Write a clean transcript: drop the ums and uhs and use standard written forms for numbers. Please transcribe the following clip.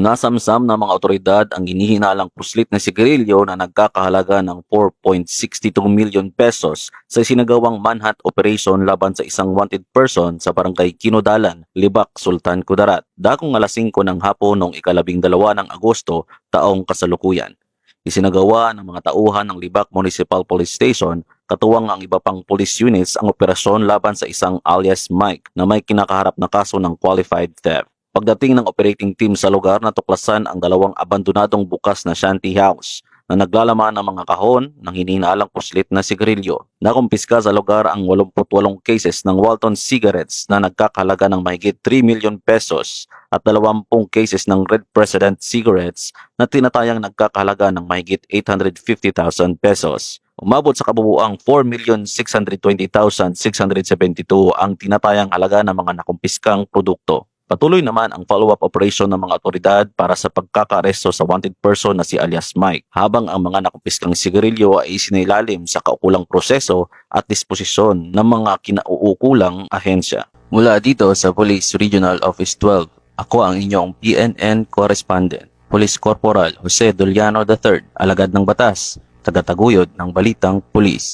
Nasamsam ng mga otoridad ang hinihinalang puslit na sigarilyo na nagkakahalaga ng 4.62 million pesos sa isinagawang manhunt operation laban sa isang wanted person sa barangay Kinodalan, Libak, Sultan Kudarat, dakong alas 5 ng hapon noong ika-12 ng Agosto taong kasalukuyan. Isinagawa ng mga tauhan ng Libak Municipal Police Station katuwang ang iba pang police units ang operasyon laban sa isang alias Mike na may kinakaharap na kaso ng qualified theft. Pagdating ng operating team sa lugar, natuklasan ang dalawang abandonadong bukas na shanty house na naglalaman ng mga kahon ng hinihinalang puslit na sigarilyo. Nakumpiska sa lugar ang 88 cases ng Walton cigarettes na nagkakahalaga ng mahigit 3 million pesos at 20 cases ng Red President cigarettes na tinatayang nagkakahalaga ng mahigit 850,000 pesos. Umabot sa kabubuang 4,620,672 ang tinatayang halaga ng mga nakumpiskang produkto. Patuloy naman ang follow-up operation ng mga otoridad para sa pagkakaaresto sa wanted person na si alias Mike, habang ang mga nakumpiskang sigarilyo ay isinailalim sa kaukulang proseso at disposisyon ng mga kinauukulang ahensya. Mula dito sa Police Regional Office 12, ako ang inyong PNN correspondent, Police Corporal Jose Doliano III, alagad ng batas, tagataguyod ng Balitang Pulis.